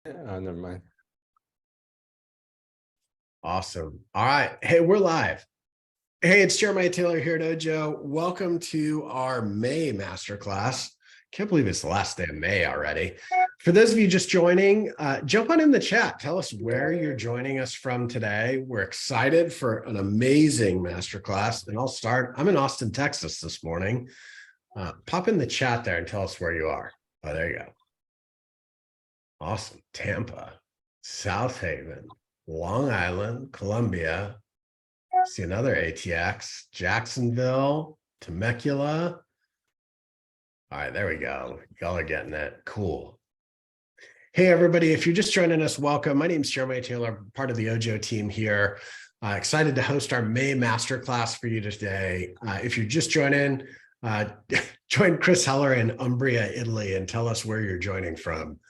Oh, never mind. Awesome. All right. Hey, we're live. Hey, it's Jeremiah Taylor here at Ojo. Welcome to our May Masterclass. Can't believe it's the last day of May already. For those of you just joining, jump on in the chat. Tell us where you're joining us from today. We're excited for an amazing masterclass. And I'll start. I'm in Austin, Texas this morning. Pop in the chat there and tell us where you are. Oh, there you go. Awesome. Tampa, South Haven, Long Island, Columbia. See another ATX, Jacksonville, Temecula. All right, there we go. Y'all are getting it. Cool. Hey, everybody. If you're just joining us, welcome. My name is Jeremiah Taylor, part of the Ojo team here. Excited to host our May Masterclass for you today. If you're just joining, join Chris Heller in Umbria, Italy, and tell us where you're joining from.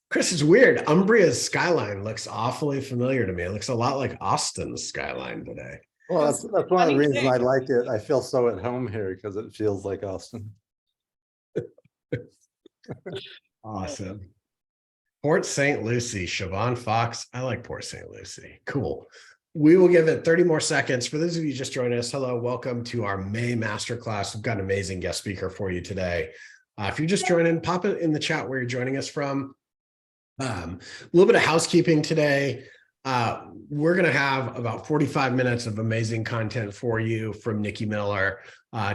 Chris, it's weird. Umbria's skyline looks awfully familiar to me. It looks a lot like Austin's skyline today. Well, that's one of the reasons I like it. I feel so at home here because it feels like Austin. Awesome. Port St. Lucie, Siobhan Fox. I like Port St. Lucie. Cool. We will give it 30 more seconds. For those of you just joining us, hello, welcome to our May Masterclass. We've got an amazing guest speaker for you today. If you're just joining, pop it in the chat where you're joining us from. A little bit of housekeeping today. We're going to have about 45 minutes of amazing content for you from Nikki Miller.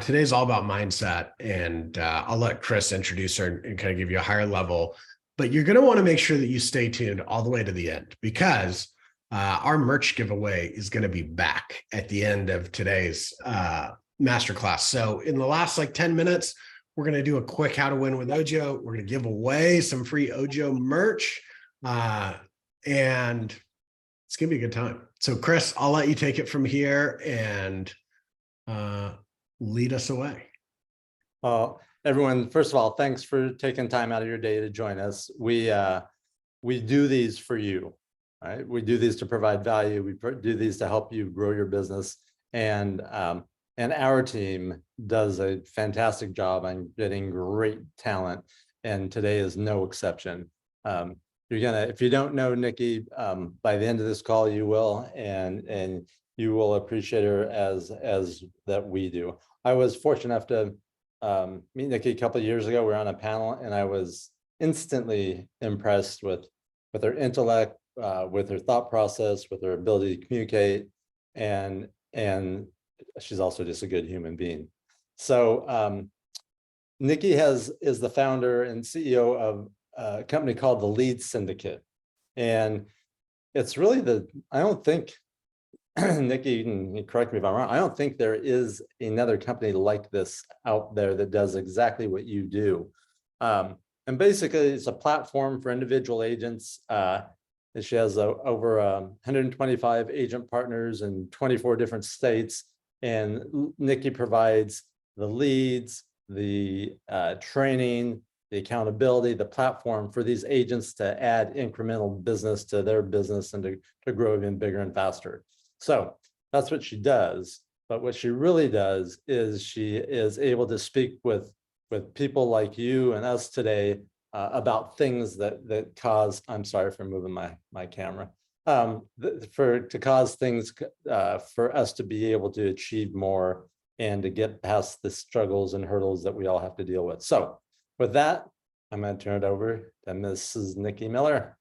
Today's all about mindset, and I'll let Chris introduce her and kind of give you a higher level. But you're going to want to make sure that you stay tuned all the way to the end, because our merch giveaway is going to be back at the end of today's masterclass. So in the last 10 minutes, we're going to do a quick how to win with Ojo. We're going to give away some free Ojo merch, and it's going to be a good time. So Chris, I'll let you take it from here and lead us away. Everyone, first of all, thanks for taking time out of your day to join us. We do these for you, right? We do these to provide value. We do these to help you grow your business. And our team does a fantastic job on getting great talent, and today is no exception. If you don't know Nikki, by the end of this call, you will, and you will appreciate her as that we do. I was fortunate enough to meet Nikki a couple of years ago. We were on a panel, and I was instantly impressed with her intellect, with her thought process, with her ability to communicate, and she's also just a good human being. So Nikki is the founder and CEO of a company called the Lead Syndicate. And it's really I don't think, Nikki, you can correct me if I'm wrong, I don't think there is another company like this out there that does exactly what you do. And basically, it's a platform for individual agents. She has over 125 agent partners in 24 different states. And Nikki provides the leads, the training, the accountability, the platform for these agents to add incremental business to their business and to grow even bigger and faster. So that's what she does. But what she really does is she is able to speak with people like you and us today about things that cause, I'm sorry for moving my camera, to cause things for us to be able to achieve more and to get past the struggles and hurdles that we all have to deal with. So with that, I'm going to turn it over to Mrs. Nikki Miller.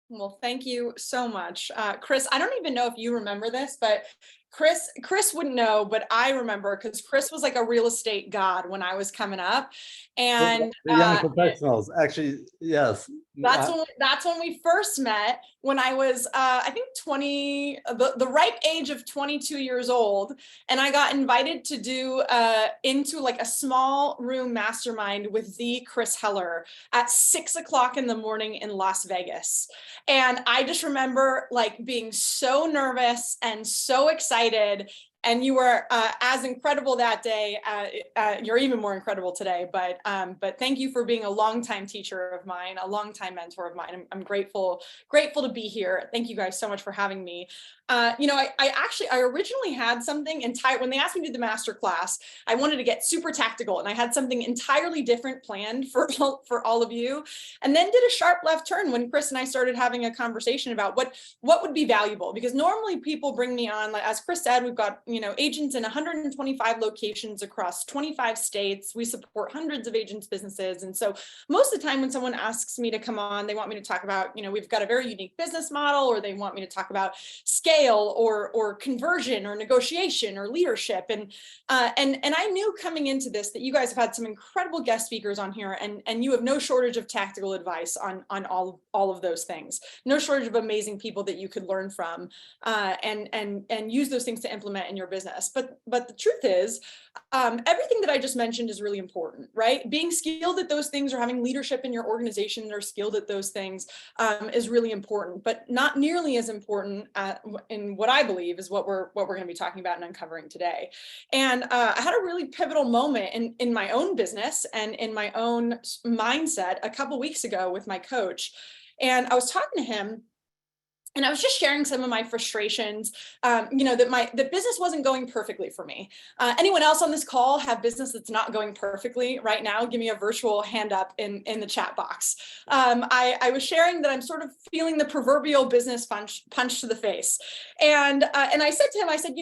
Well, thank you so much. Chris, I don't even know if you remember this, but Chris wouldn't know, but I remember, because Chris was like a real estate god when I was coming up. And the young professionals, actually, yes. That's when we first met, when I was, I think 20, the ripe age of 22 years old. And I got invited to do into a small room mastermind with the Chris Heller at 6 o'clock in the morning in Las Vegas. And I just remember being so nervous and so excited. and you were as incredible that day. You're even more incredible today. But thank you for being a longtime teacher of mine, a longtime mentor of mine. I'm grateful to be here. Thank you guys so much for having me. I originally had something entire when they asked me to do the master class. I wanted to get super tactical, and I had something entirely different planned for all of you, and then did a sharp left turn when Chris and I started having a conversation about what would be valuable. Because normally people bring me on, like, as Chris said, we've got agents in 125 locations across 25 states. We support hundreds of agents' businesses, and so most of the time when someone asks me to come on, they want me to talk about we've got a very unique business model, or they want me to talk about scale or conversion or negotiation or leadership. And I knew coming into this that you guys have had some incredible guest speakers on here, and you have no shortage of tactical advice on all of those things. No shortage of amazing people that you could learn from and use those things to implement in your business. But the truth is, everything that I just mentioned is really important, right? Being skilled at those things, or having leadership in your organization that are skilled at those things, is really important, but not nearly as important in what I believe is what we're going to be talking about and uncovering today. And I had a really pivotal moment in my own business and in my own mindset a couple weeks ago with my coach. And I was talking to him, and I was just sharing some of my frustrations, that business wasn't going perfectly for me. Anyone else on this call have business that's not going perfectly right now? Give me a virtual hand up in the chat box. I was sharing that I'm sort of feeling the proverbial business punch to the face. And I said to him, I said,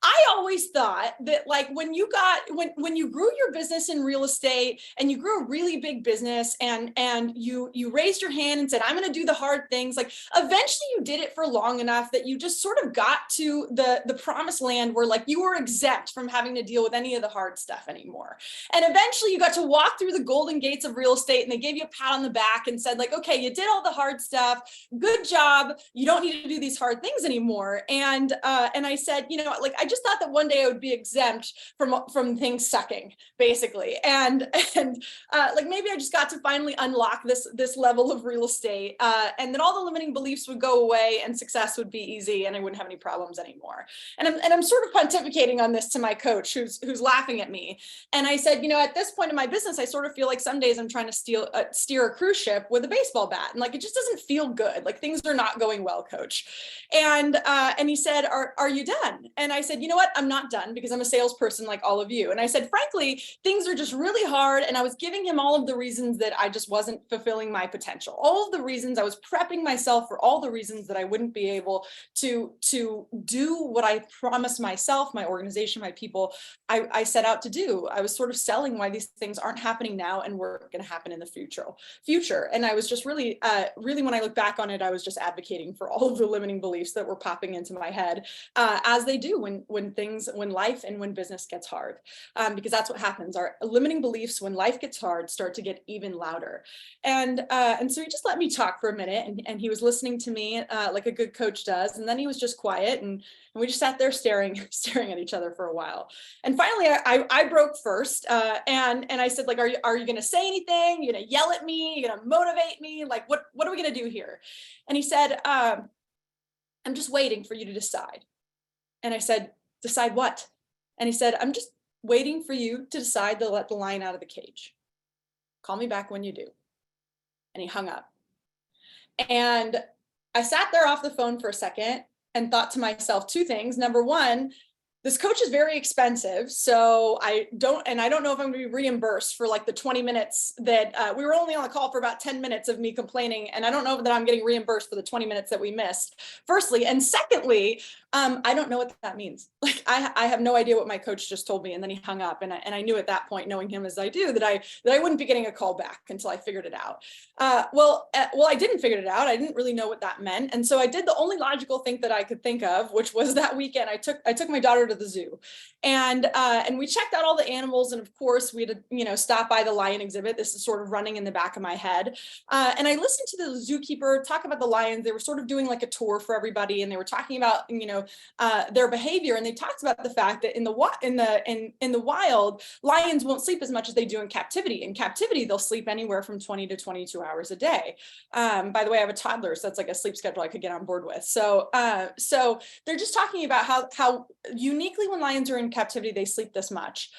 I always thought that, like, when you grew your business in real estate and you grew a really big business and you raised your hand and said, I'm going to do the hard things, like, eventually you did it for long enough that you just sort of got to the promised land where, like, you were exempt from having to deal with any of the hard stuff anymore. And eventually you got to walk through the golden gates of real estate, and they gave you a pat on the back and said, like, okay, you did all the hard stuff. Good job. You don't need to do these hard things anymore. And I said, like, I just thought that one day I would be exempt from things sucking, basically. And like, maybe I just got to finally unlock this level of real estate, and then all the limiting beliefs would go away and success would be easy and I wouldn't have any problems anymore. And I'm sort of pontificating on this to my coach who's laughing at me. And I said, at this point in my business, I sort of feel like some days I'm trying to steer a cruise ship with a baseball bat. And, like, it just doesn't feel good. Like, things are not going well, coach. And he said, are you done? And I said, you know what? I'm not done, because I'm a salesperson like all of you. And I said, frankly, things are just really hard. And I was giving him all of the reasons that I just wasn't fulfilling my potential. All of the reasons. I was prepping myself for all the reasons that I wouldn't be able to do what I promised myself, my organization, my people, I set out to do. I was sort of selling why these things aren't happening now and were going to happen in the future. And I was just really, when I look back on it, I was just advocating for all of the limiting beliefs that were popping into my head, as they do when life and when business gets hard, because that's what happens. Our limiting beliefs, when life gets hard, start to get even louder. And so he just let me talk for a minute, and he was listening to me like a good coach does. And then he was just quiet, and we just sat there staring at each other for a while. And finally, I broke first, and I said, like, are you going to say anything? You're going to yell at me? You're going to motivate me? Like, what are we going to do here? And he said, I'm just waiting for you to decide. And I said, decide what? And he said, I'm just waiting for you to decide to let the lion out of the cage. Call me back when you do. And he hung up. And I sat there off the phone for a second and thought to myself two things. Number one, this coach is very expensive, so I don't know if I'm going to be reimbursed for, like, the 20 minutes that we were only on the call for about 10 minutes of me complaining, and I don't know that I'm getting reimbursed for the 20 minutes that we missed, firstly. And secondly, I don't know what that means. Like, I have no idea what my coach just told me. And then he hung up, and I knew at that point, knowing him as I do, that I wouldn't be getting a call back until I figured it out. Well, I didn't figure it out. I didn't really know what that meant, and so I did the only logical thing that I could think of, which was that weekend I took my daughter to the zoo, and we checked out all the animals, and of course we had to stop by the lion exhibit. This is sort of running in the back of my head, and I listened to the zookeeper talk about the lions. They were sort of doing like a tour for everybody, and they were talking about their behavior, and they talked about the fact that in the wild, lions won't sleep as much as they do in captivity. In captivity, they'll sleep anywhere from 20 to 22 hours a day. By the way, I have a toddler, so that's like a sleep schedule I could get on board with. So they're just talking about how uniquely when lions are in captivity, they sleep this much.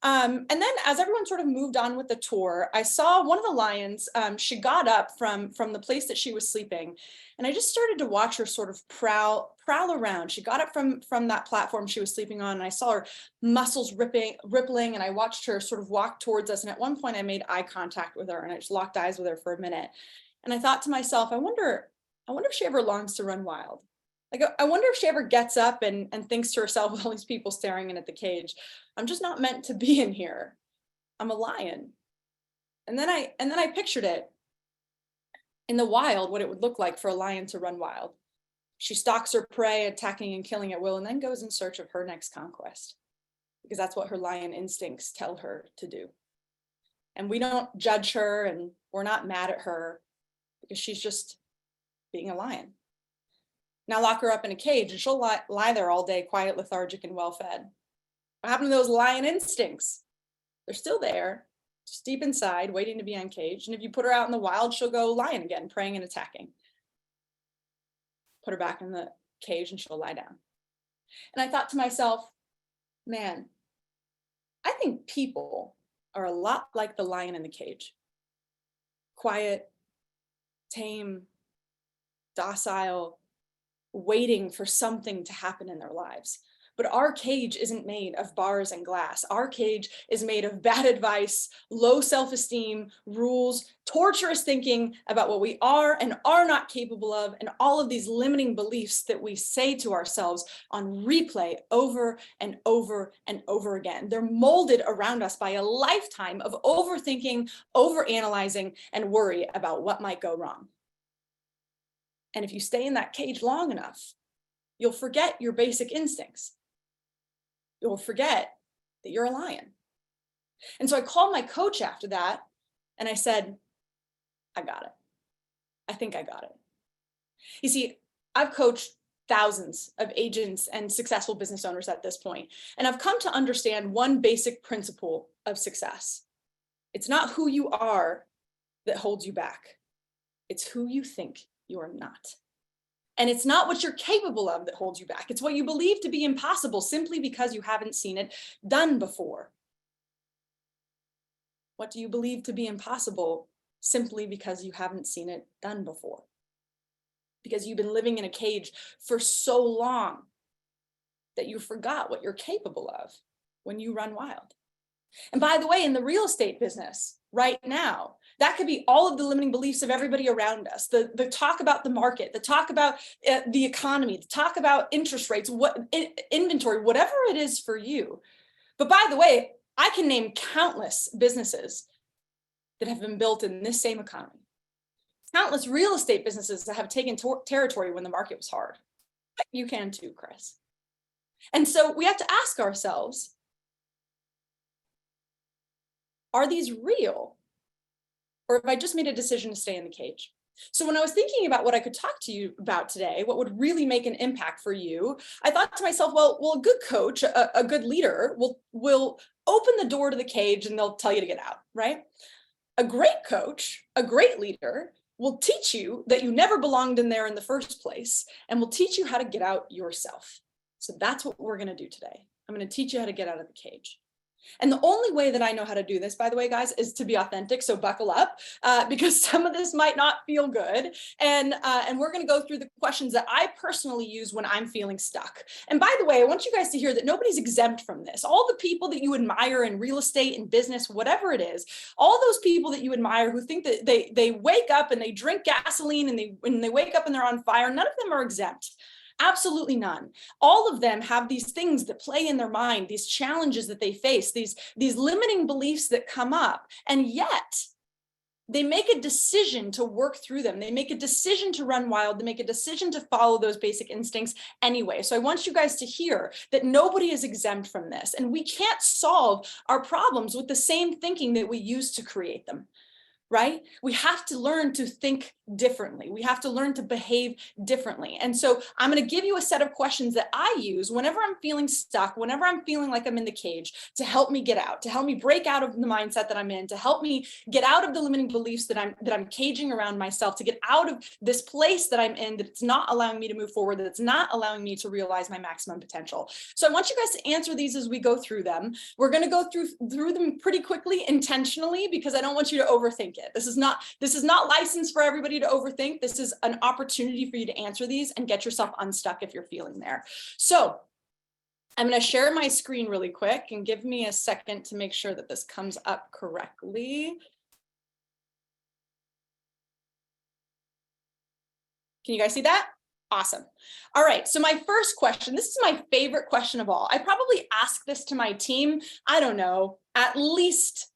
And then as everyone sort of moved on with the tour, I saw one of the lions, she got up from the place that she was sleeping, and I just started to watch her sort of prowl around. She got up from that platform she was sleeping on, and I saw her muscles rippling, and I watched her sort of walk towards us. And at one point I made eye contact with her, and I just locked eyes with her for a minute. And I thought to myself, I wonder if she ever longs to run wild. Like, I wonder if she ever gets up and thinks to herself, with all these people staring in at the cage, I'm just not meant to be in here. I'm a lion. And then I pictured it in the wild, what it would look like for a lion to run wild. She stalks her prey, attacking and killing at will, and then goes in search of her next conquest, because that's what her lion instincts tell her to do. And we don't judge her, and we're not mad at her, because she's just being a lion. Now lock her up in a cage and she'll lie there all day, quiet, lethargic, and well-fed. What happened to those lion instincts? They're still there, just deep inside, waiting to be uncaged. And if you put her out in the wild, she'll go lion again, preying and attacking. Put her back in the cage and she'll lie down. And I thought to myself, man, I think people are a lot like the lion in the cage. Quiet, tame, docile, waiting for something to happen in their lives. But our cage isn't made of bars and glass. Our cage is made of bad advice, low self-esteem, rules, torturous thinking about what we are and are not capable of, and all of these limiting beliefs that we say to ourselves on replay over and over and over again. They're molded around us by a lifetime of overthinking, overanalyzing, and worry about what might go wrong. And if you stay in that cage long enough, you'll forget your basic instincts. You'll forget that you're a lion. And so I called my coach after that and I said, I got it. I think I got it. You see, I've coached thousands of agents and successful business owners at this point, and I've come to understand one basic principle of success. It's not who you are that holds you back. It's who you think you are not. And it's not what you're capable of that holds you back. It's what you believe to be impossible simply because you haven't seen it done before. What do you believe to be impossible simply because you haven't seen it done before? Because you've been living in a cage for so long that you forgot what you're capable of when you run wild. And by the way, in the real estate business right now, that could be all of the limiting beliefs of everybody around us, the talk about the market, the talk about the economy, the talk about interest rates, inventory, whatever it is for you. But by the way, I can name countless businesses that have been built in this same economy. Countless real estate businesses that have taken territory when the market was hard. You can too, Chris. And so we have to ask ourselves, are these real? Or have I just made a decision to stay in the cage? So when I was thinking about what I could talk to you about today, what would really make an impact for you, I thought to myself, well, a good coach, a good leader will open the door to the cage and they'll tell you to get out, right? A great coach, a great leader will teach you that you never belonged in there in the first place and will teach you how to get out yourself. So that's what we're going to do today. I'm going to teach you how to get out of the cage. And the only way that I know how to do this, by the way, guys, is to be authentic. So buckle up because some of this might not feel good. And we're going to go through the questions that I personally use when I'm feeling stuck. And by the way, I want you guys to hear that nobody's exempt from this. All the people that you admire in real estate and business, whatever it is, all those people that you admire who think that they wake up and they drink gasoline and they wake up and they're on fire, none of them are exempt. Absolutely none. All of them have these things that play in their mind, these challenges that they face, these limiting beliefs that come up, and yet they make a decision to work through them. They make a decision to run wild. They make a decision to follow those basic instincts anyway. So I want you guys to hear that nobody is exempt from this, and we can't solve our problems with the same thinking that we use to create them. Right? We have to learn to think differently. We have to learn to behave differently. And so I'm going to give you a set of questions that I use whenever I'm feeling stuck, whenever I'm feeling like I'm in the cage, to help me get out, to help me break out of the mindset that I'm in, to help me get out of the limiting beliefs that I'm caging around myself, to get out of this place that I'm in, that's not allowing me to move forward, that's not allowing me to realize my maximum potential. So I want you guys to answer these as we go through them. We're going to go through them pretty quickly, intentionally, because I don't want you to overthink it. This is not licensed for everybody to overthink. This is an opportunity for you to answer these and get yourself unstuck if you're feeling there. So I'm going to share my screen really quick, and give me a second to make sure that this comes up correctly. Can you guys see that? Awesome. All right. So my first question, this is my favorite question of all. I probably ask this to my team, I don't know, at least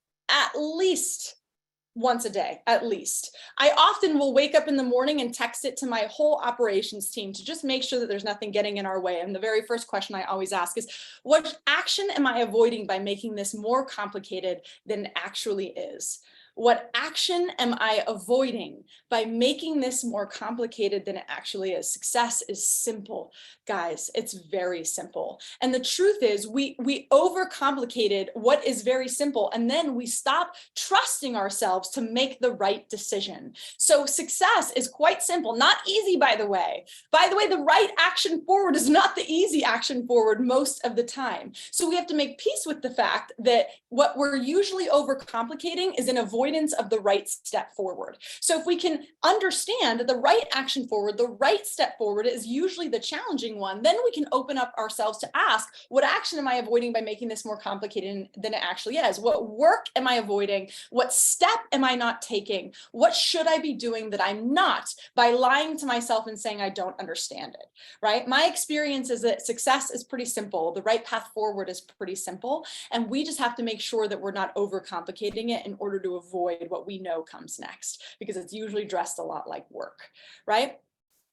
once a day, at least. I often will wake up in the morning and text it to my whole operations team to just make sure that there's nothing getting in our way. And the very first question I always ask is, what action am I avoiding by making this more complicated than it actually is? What action am I avoiding by making this more complicated than it actually is? Success is simple, guys. It's very simple. And the truth is, we overcomplicated what is very simple, and then we stop trusting ourselves to make the right decision. So success is quite simple, not easy, by the way. By the way, the right action forward is not the easy action forward most of the time. So we have to make peace with the fact that what we're usually overcomplicating is an avoidance of the right step forward. So if we can understand that the right action forward, the right step forward is usually the challenging one, then we can open up ourselves to ask, what action am I avoiding by making this more complicated than it actually is? What work am I avoiding? What step am I not taking? What should I be doing that I'm not, by lying to myself and saying I don't understand it, right? My experience is that success is pretty simple. The right path forward is pretty simple. And we just have to make sure that we're not overcomplicating it in order to avoid what we know comes next, because it's usually dressed a lot like work, right?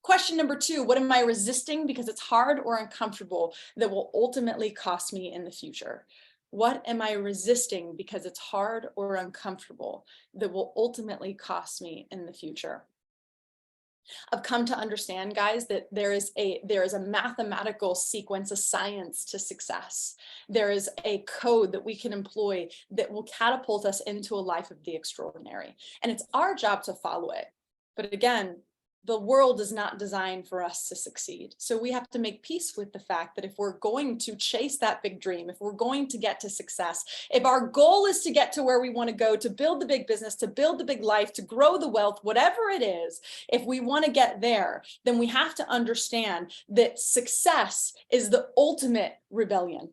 Question number 2, what am I resisting because it's hard or uncomfortable that will ultimately cost me in the future? What am I resisting because it's hard or uncomfortable that will ultimately cost me in the future? I've come to understand, guys, that there is a mathematical sequence, a science to success. There is a code that we can employ that will catapult us into a life of the extraordinary. And it's our job to follow it. But again, the world is not designed for us to succeed. So we have to make peace with the fact that if we're going to chase that big dream, if we're going to get to success, if our goal is to get to where we want to go, to build the big business, to build the big life, to grow the wealth, whatever it is, if we want to get there, then we have to understand that success is the ultimate rebellion.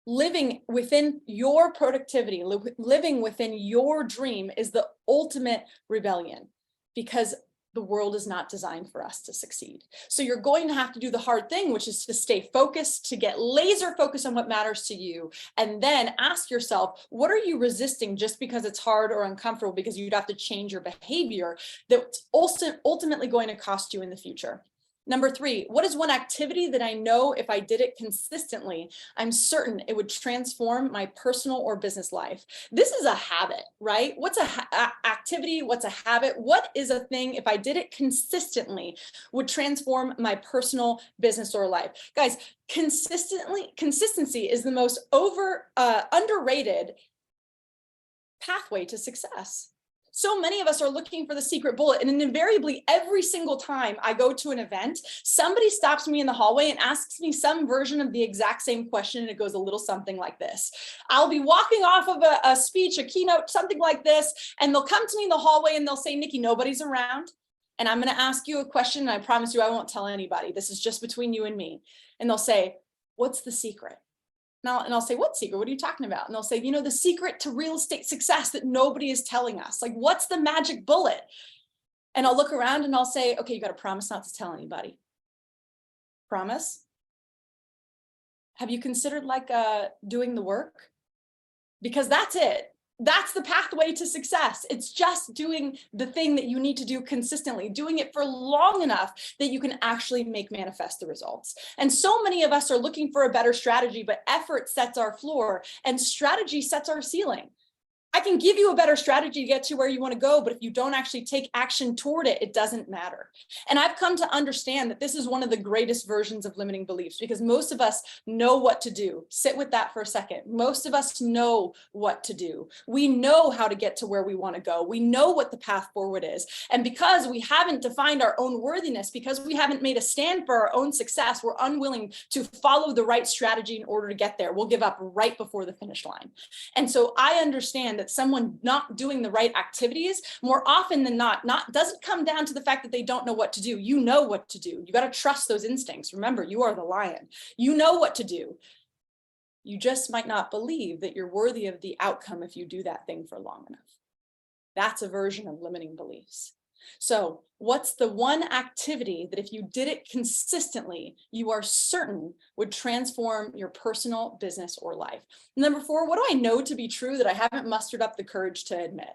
Living within your productivity, living within your dream is the ultimate rebellion, because the world is not designed for us to succeed. So you're going to have to do the hard thing, which is to stay focused, to get laser focused on what matters to you. And then ask yourself, what are you resisting just because it's hard or uncomfortable, because you'd have to change your behavior, that's also ultimately going to cost you in the future? Number 3, what is one activity that I know if I did it consistently, I'm certain it would transform my personal or business life? This is a habit, right? What's a activity? What's a habit? What is a thing, if I did it consistently, would transform my personal, business, or life? Guys, consistency is the most underrated pathway to success. So many of us are looking for the secret bullet, and invariably every single time I go to an event, somebody stops me in the hallway and asks me some version of the exact same question, and it goes a little something like this. I'll be walking off of a speech, a keynote, something like this, and they'll come to me in the hallway and they'll say, Nikki, nobody's around, and I'm going to ask you a question, and I promise you I won't tell anybody. This is just between you and me. And they'll say, what's the secret? And I'll say, what secret? What are you talking about? And they'll say, the secret to real estate success that nobody is telling us. Like, what's the magic bullet? And I'll look around and I'll say, okay, you got to promise not to tell anybody. Promise? Have you considered doing the work? Because that's it. That's the pathway to success. It's just doing the thing that you need to do consistently, doing it for long enough that you can actually make manifest the results. And so many of us are looking for a better strategy, but effort sets our floor and strategy sets our ceiling. I can give you a better strategy to get to where you want to go, but if you don't actually take action toward it, it doesn't matter. And I've come to understand that this is one of the greatest versions of limiting beliefs, because most of us know what to do. Sit with that for a second. Most of us know what to do. We know how to get to where we want to go. We know what the path forward is. And because we haven't defined our own worthiness, because we haven't made a stand for our own success, we're unwilling to follow the right strategy in order to get there. We'll give up right before the finish line. And so I understand that someone not doing the right activities, more often than not doesn't come down to the fact that they don't know what to do. You know what to do. You got to trust those instincts. Remember, you are the lion. You know what to do. You just might not believe that you're worthy of the outcome if you do that thing for long enough. That's a version of limiting beliefs. So what's the one activity that if you did it consistently, you are certain would transform your personal, business, or life? Number 4, what do I know to be true that I haven't mustered up the courage to admit?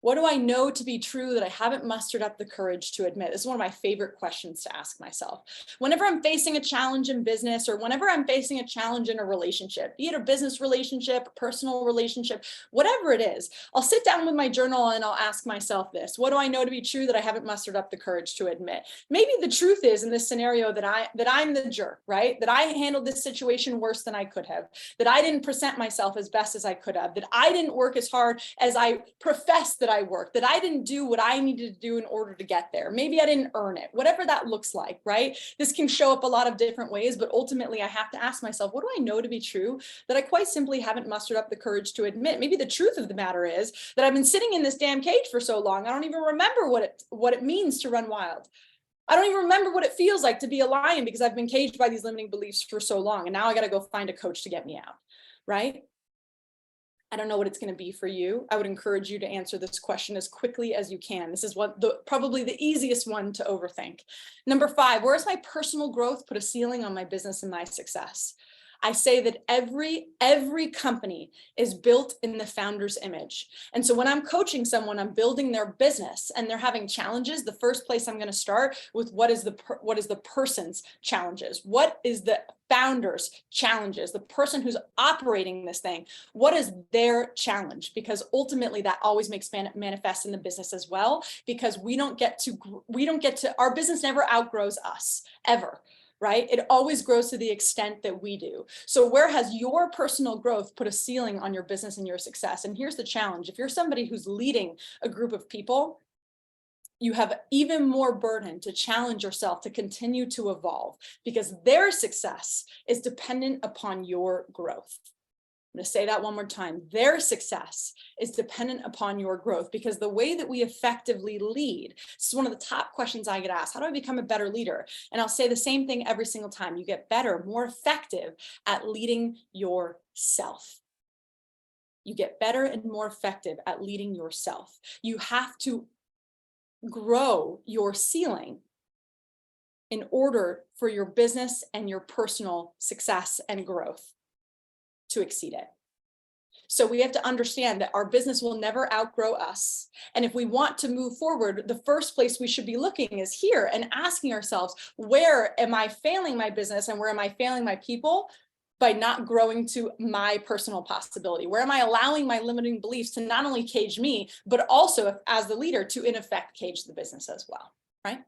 What do I know to be true that I haven't mustered up the courage to admit? This is one of my favorite questions to ask myself. Whenever I'm facing a challenge in business, or whenever I'm facing a challenge in a relationship, be it a business relationship, a personal relationship, whatever it is, I'll sit down with my journal and I'll ask myself this: what do I know to be true that I haven't mustered up the courage to admit? Maybe the truth is in this scenario that I'm the jerk, right? That I handled this situation worse than I could have, that I didn't present myself as best as I could have, that I didn't work as hard as I professed that I worked, that I didn't do what I needed to do in order to get there. Maybe I didn't earn it, whatever that looks like, right? This can show up a lot of different ways, but ultimately I have to ask myself, what do I know to be true that I quite simply haven't mustered up the courage to admit? Maybe the truth of the matter is that I've been sitting in this damn cage for so long, I don't even remember what it means to run wild. I don't even remember what it feels like to be a lion, because I've been caged by these limiting beliefs for so long. And now I got to go find a coach to get me out, right? I don't know what it's going to be for you. I would encourage you to answer this question as quickly as you can. This is probably the easiest one to overthink. Number 5, where has my personal growth put a ceiling on my business and my success? I say that every company is built in the founder's image. And so when I'm coaching someone, I'm building their business and they're having challenges, the first place I'm going to start with what is the person's challenges? What is the founder's challenges? The person who's operating this thing, what is their challenge? Because ultimately that always makes manifest in the business as well, because our business never outgrows us, ever. Right? It always grows to the extent that we do. So where has your personal growth put a ceiling on your business and your success? And here's the challenge. If you're somebody who's leading a group of people, you have even more burden to challenge yourself to continue to evolve, because their success is dependent upon your growth. I'm going to say that one more time. Their success is dependent upon your growth, because the way that we effectively lead, this is one of the top questions I get asked. How do I become a better leader? And I'll say the same thing every single time. You get better, more effective at leading yourself. You get better and more effective at leading yourself. You have to grow your ceiling in order for your business and your personal success and growth to exceed it. So we have to understand that our business will never outgrow us. And if we want to move forward, the first place we should be looking is here and asking ourselves, where am I failing my business and where am I failing my people by not growing to my personal possibility? Where am I allowing my limiting beliefs to not only cage me, but also as the leader to in effect cage the business as well, right?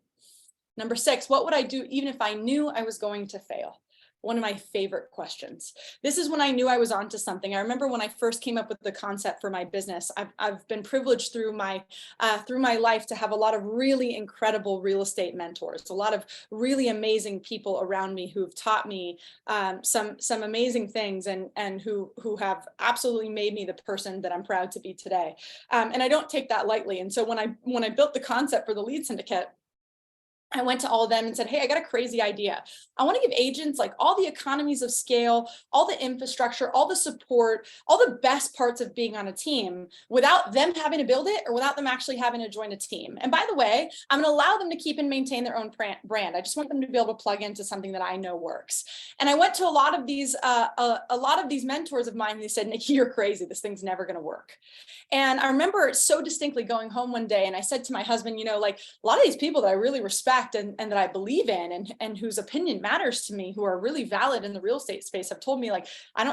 Number 6, what would I do even if I knew I was going to fail? One of my favorite questions. This is when I knew I was onto something. I remember when I first came up with the concept for my business. I've been privileged through my life to have a lot of really incredible real estate mentors, a lot of really amazing people around me who've taught me some amazing things and who have absolutely made me the person that I'm proud to be today. And I don't take that lightly. And so when I built the concept for the Lead Syndicate, I went to all of them and said, hey, I got a crazy idea. I want to give agents like all the economies of scale, all the infrastructure, all the support, all the best parts of being on a team without them having to build it or without them actually having to join a team. And by the way, I'm going to allow them to keep and maintain their own brand. I just want them to be able to plug into something that I know works. And I went to a lot of these mentors of mine, and they said, Nikki, you're crazy. This thing's never going to work. And I remember so distinctly going home one day and I said to my husband, you know, like a lot of these people that I really respect and that I believe in and whose opinion matters to me, who are really valid in the real estate space, have told me like,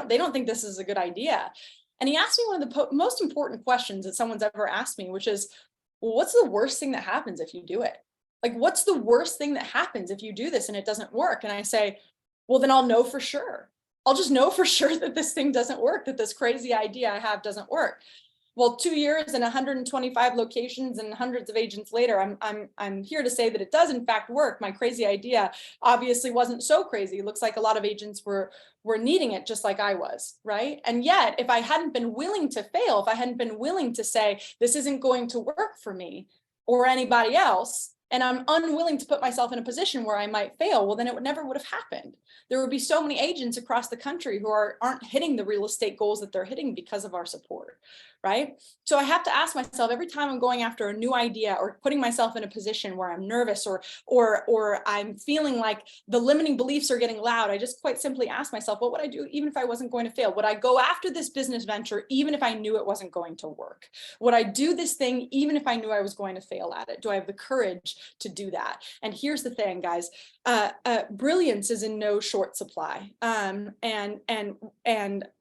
they don't think this is a good idea. And he asked me one of the most important questions that someone's ever asked me, which is, well, what's the worst thing that happens if you do it? Like, what's the worst thing that happens if you do this and it doesn't work? And I say, well, then I'll know for sure. I'll just know for sure that this thing doesn't work, that this crazy idea I have doesn't work. Well, 2 years and 125 locations and hundreds of agents later, I'm here to say that it does in fact work. My crazy idea obviously wasn't so crazy. It looks like a lot of agents were needing it just like I was, right? And yet, if I hadn't been willing to fail, if I hadn't been willing to say, this isn't going to work for me or anybody else, and I'm unwilling to put myself in a position where I might fail, well, then it never would have happened. There would be so many agents across the country who aren't hitting the real estate goals that they're hitting because of our support, right? So I have to ask myself every time I'm going after a new idea or putting myself in a position where I'm nervous or I'm feeling like the limiting beliefs are getting loud, I just quite simply ask myself, what would I do even if I wasn't going to fail? Would I go after this business venture even if I knew it wasn't going to work? Would I do this thing even if I knew I was going to fail at it? Do I have the courage to do that? And here's the thing, guys, brilliance is in no short supply. And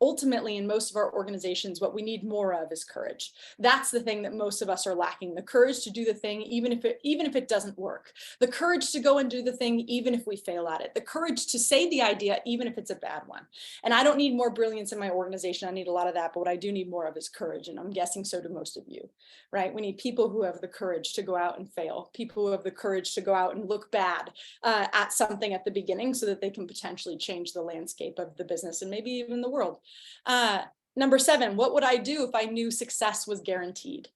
ultimately in most of our organizations, what we need more of is courage. That's the thing that most of us are lacking, the courage to do the thing, even if it doesn't work, the courage to go and do the thing, even if we fail at it, the courage to say the idea, even if it's a bad one. And I don't need more brilliance in my organization. I need a lot of that, but what I do need more of is courage. And I'm guessing so do most of you, right? We need people who have the courage to go out and fail, people who have the courage to go out and look bad at something at the beginning so that they can potentially change the landscape of the business and maybe even the world. Number 7, what would I do if I knew success was guaranteed?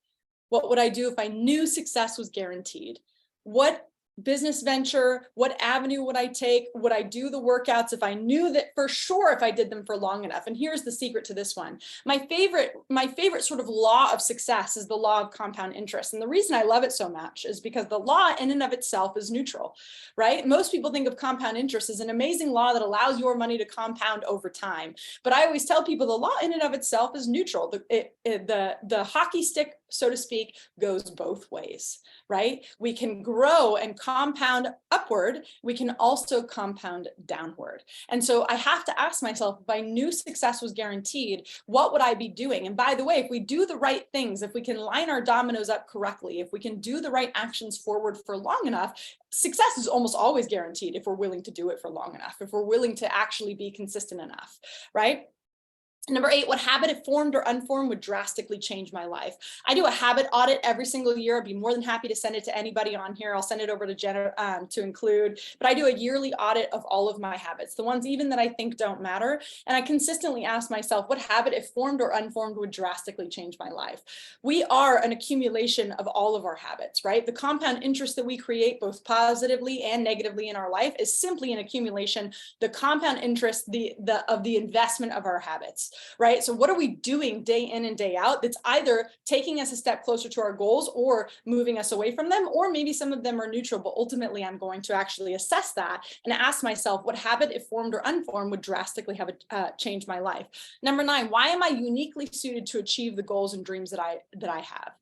What would I do if I knew success was guaranteed? What business venture, what avenue would I take? Would I do the workouts if I knew that for sure if I did them for long enough? And here's the secret to this one. My favorite sort of law of success is the law of compound interest. And the reason I love it so much is because the law in and of itself is neutral, right? Most people think of compound interest as an amazing law that allows your money to compound over time. But I always tell people the law in and of itself is neutral. The hockey stick, so to speak, goes both ways, right? We can grow and compound upward. We can also compound downward. And so I have to ask myself, if I knew success was guaranteed, what would I be doing? And by the way, if we do the right things, if we can line our dominoes up correctly, if we can do the right actions forward for long enough, success is almost always guaranteed if we're willing to do it for long enough, if we're willing to actually be consistent enough, right? Number 8, what habit, if formed or unformed, would drastically change my life? I do a habit audit every single year. I'd be more than happy to send it to anybody on here. I'll send it over to Jenna to include, but I do a yearly audit of all of my habits, the ones even that I think don't matter. And I consistently ask myself, what habit, if formed or unformed, would drastically change my life? We are an accumulation of all of our habits, right? The compound interest that we create both positively and negatively in our life is simply an accumulation, the compound interest, of the investment of our habits. Right? So what are we doing day in and day out that's either taking us a step closer to our goals or moving us away from them, or maybe some of them are neutral, but ultimately I'm going to actually assess that and ask myself, what habit, if formed or unformed, would drastically have changed my life? Number 9, why am I uniquely suited to achieve the goals and dreams that I have?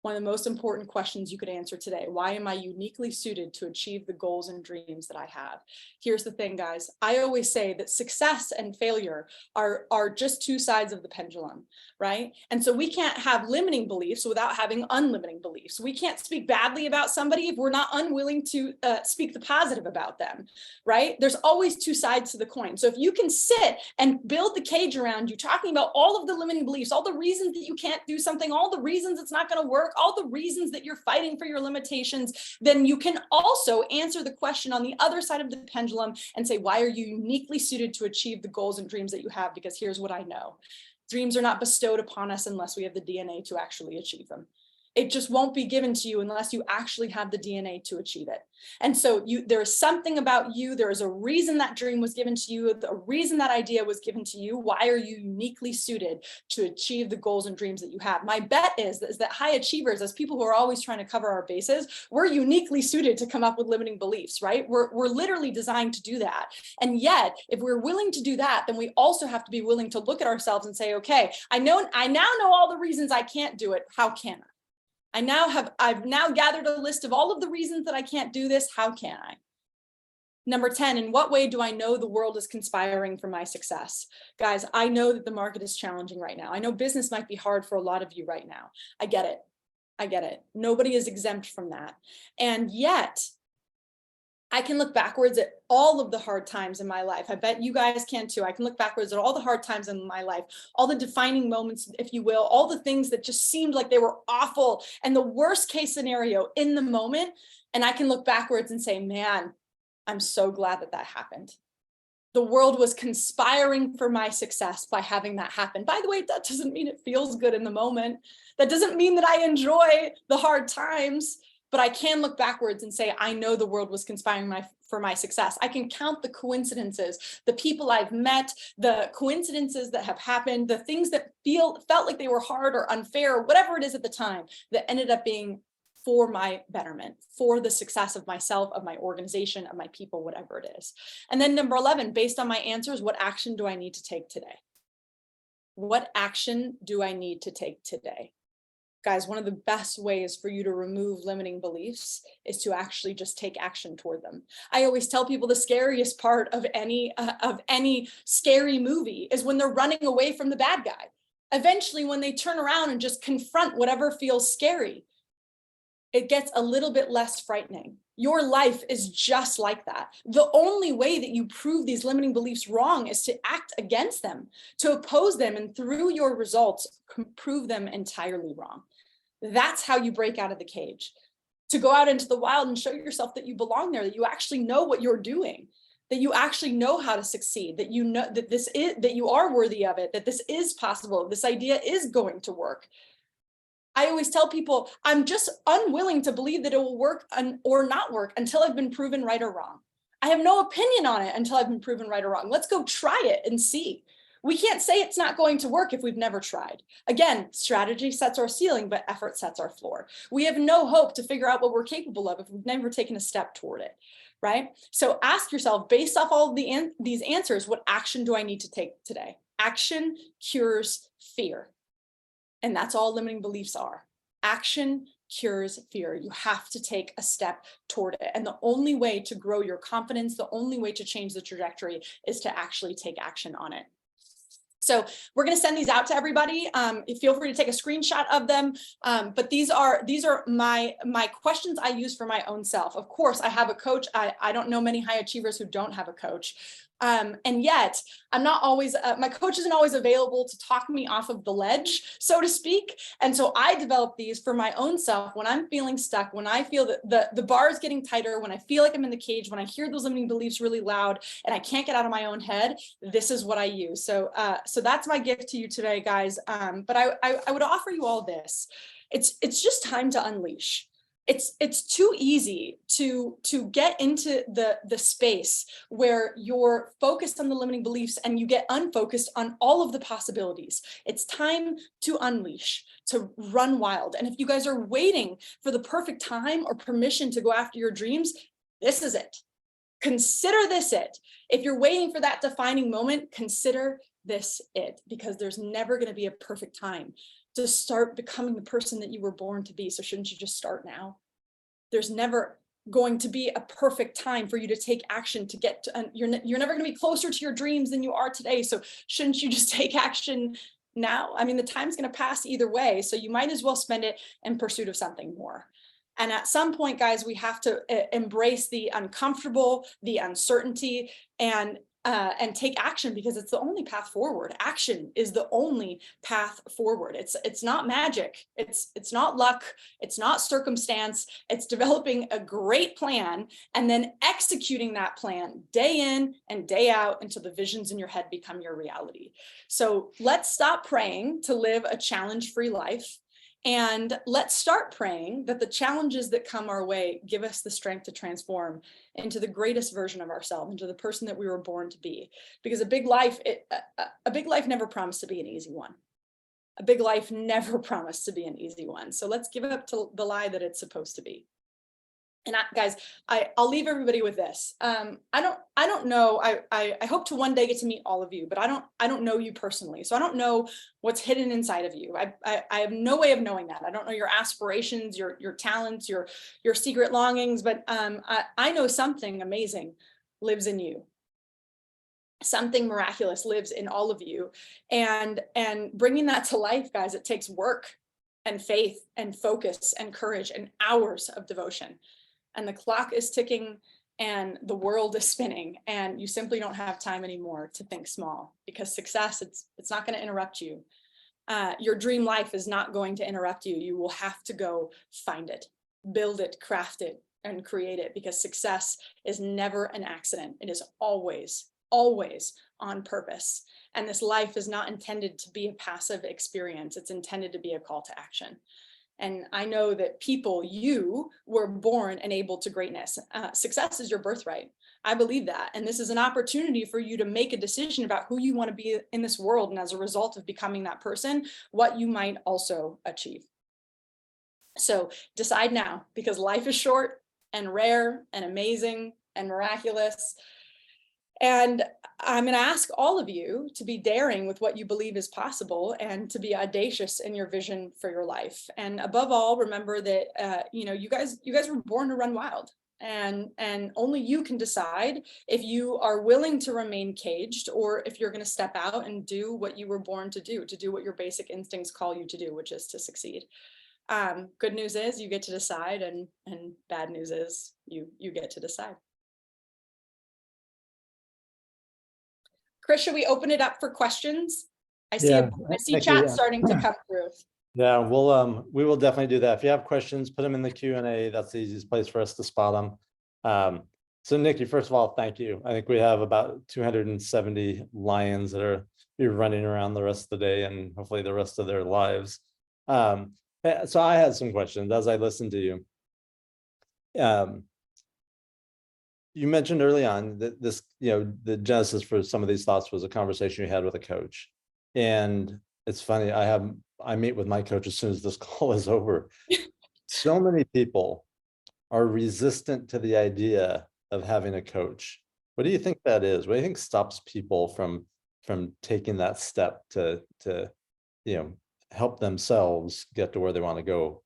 One of the most important questions you could answer today. Why am I uniquely suited to achieve the goals and dreams that I have? Here's the thing, guys. I always say that success and failure are just two sides of the pendulum, right? And so we can't have limiting beliefs without having unlimiting beliefs. We can't speak badly about somebody if we're not unwilling to speak the positive about them, right? There's always two sides to the coin. So if you can sit and build the cage around you, talking about all of the limiting beliefs, all the reasons that you can't do something, all the reasons it's not going to work, all the reasons that you're fighting for your limitations, then you can also answer the question on the other side of the pendulum and say, why are you uniquely suited to achieve the goals and dreams that you have? Because here's what I know. Dreams are not bestowed upon us unless we have the DNA to actually achieve them. It just won't be given to you unless you actually have the DNA to achieve it. And so there is something about you. There is a reason that dream was given to you, a reason that idea was given to you. Why are you uniquely suited to achieve the goals and dreams that you have? My bet is that high achievers, as people who are always trying to cover our bases, we're uniquely suited to come up with limiting beliefs, right? We're literally designed to do that. And yet, if we're willing to do that, then we also have to be willing to look at ourselves and say, okay, I now know all the reasons I can't do it. How can I? I've now gathered a list of all of the reasons that I can't do this. How can I? Number 10, in what way do I know the world is conspiring for my success? Guys, I know that the market is challenging right now. I know business might be hard for a lot of you right now. I get it. I get it. Nobody is exempt from that. And yet, I can look backwards at all of the hard times in my life. I bet you guys can too. I can look backwards at all the hard times in my life, all the defining moments, if you will, all the things that just seemed like they were awful and the worst case scenario in the moment. And I can look backwards and say, man, I'm so glad that that happened. The world was conspiring for my success by having that happen. By the way, that doesn't mean it feels good in the moment. That doesn't mean that I enjoy the hard times, but I can look backwards and say, I know the world was conspiring for my success. I can count the coincidences, the people I've met, the coincidences that have happened, the things that felt like they were hard or unfair, or whatever it is at the time, that ended up being for my betterment, for the success of myself, of my organization, of my people, whatever it is. And then number 11, based on my answers, what action do I need to take today? What action do I need to take today? Guys, one of the best ways for you to remove limiting beliefs is to actually just take action toward them. I always tell people the scariest part of any scary movie is when they're running away from the bad guy. Eventually, when they turn around and just confront whatever feels scary, it gets a little bit less frightening. Your life is just like that. The only way that you prove these limiting beliefs wrong is to act against them, to oppose them, and through your results, prove them entirely wrong. That's how you break out of the cage. To go out into the wild and show yourself that you belong there, that you actually know what you're doing, that you actually know how to succeed, that you know that that you are worthy of it, that this is possible, this idea is going to work. I always tell people, I'm just unwilling to believe that it will work or not work until I've been proven right or wrong. I have no opinion on it until I've been proven right or wrong. Let's go try it and see. We can't say it's not going to work if we've never tried. Again, strategy sets our ceiling, but effort sets our floor. We have no hope to figure out what we're capable of if we've never taken a step toward it, right? So ask yourself, based off all of these answers, what action do I need to take today? Action cures fear. And that's all limiting beliefs are. Action cures fear. You have to take a step toward it. And the only way to grow your confidence, the only way to change the trajectory is to actually take action on it. So we're going to send these out to everybody. Feel free to take a screenshot of them. But these are my questions I use for my own self. Of course, I have a coach. I don't know many high achievers who don't have a coach. And yet I'm not always, my coach isn't always available to talk me off of the ledge, so to speak. And so I develop these for my own self when I'm feeling stuck, when I feel that the bar is getting tighter, when I feel like I'm in the cage, when I hear those limiting beliefs really loud and I can't get out of my own head, this is what I use. So, so that's my gift to you today, guys. But I would offer you all this. It's just time to unleash. It's too easy to get into the space where you're focused on the limiting beliefs and you get unfocused on all of the possibilities. It's time to unleash, to run wild. And if you guys are waiting for the perfect time or permission to go after your dreams, this is it. Consider this it. If you're waiting for that defining moment, consider this it, because there's never going to be a perfect time to start becoming the person that you were born to be. So shouldn't you just start now? There's never going to be a perfect time for you to take action to get to, you're never going to be closer to your dreams than you are today. So shouldn't you just take action now? I mean, the time's going to pass either way. So you might as well spend it in pursuit of something more. And at some point, guys, we have to embrace the uncomfortable, the uncertainty, and take action, because it's the only path forward. Action is the only path forward. It's not magic. It's not luck. It's not circumstance. It's developing a great plan and then executing that plan day in and day out until the visions in your head become your reality. So let's stop praying to live a challenge-free life. And let's start praying that the challenges that come our way give us the strength to transform into the greatest version of ourselves, into the person that we were born to be. Because a big life never promised to be an easy one. A big life never promised to be an easy one. So let's give up to the lie that it's supposed to be. And guys, I'll leave everybody with this. I don't know. I hope to one day get to meet all of you, but I don't know you personally. So I don't know what's hidden inside of you. I have no way of knowing that. I don't know your aspirations, your talents, your secret longings, but I know something amazing lives in you. Something miraculous lives in all of you. And bringing that to life, guys, it takes work and faith and focus and courage and hours of devotion. And the clock is ticking and the world is spinning, and you simply don't have time anymore to think small, because success, it's not going to interrupt you. Your dream life is not going to interrupt you. You will have to go find it, build it, craft it, and create it, because success is never an accident. It is always on purpose. And this life is not intended to be a passive experience. It's intended to be a call to action. And I know that people, you were born and able to greatness. Success is your birthright. I believe that. And this is an opportunity for you to make a decision about who you want to be in this world. And as a result of becoming that person, what you might also achieve. So decide now, because life is short and rare and amazing and miraculous. And I'm going to ask all of you to be daring with what you believe is possible, and to be audacious in your vision for your life. And above all, remember that you guys were born to run wild, and only you can decide if you are willing to remain caged, or if you're going to step out and do what you were born to do what your basic instincts call you to do, which is to succeed. Good news is you get to decide, and bad news is you get to decide. Chris, should we open it up for questions? I see Nikki, chat starting to come through. Yeah, we will definitely do that. If you have questions, put them in the Q&A. That's the easiest place for us to spot them. So Nikki, first of all, thank you. I think we have about 270 lions that are running around the rest of the day, and hopefully the rest of their lives. So I had some questions as I listened to you. You mentioned early on that this, the genesis for some of these thoughts was a conversation you had with a coach. And it's funny, I meet with my coach as soon as this call is over. So many people are resistant to the idea of having a coach. What do you think that is? What do you think stops people from taking that step to help themselves get to where they want to go?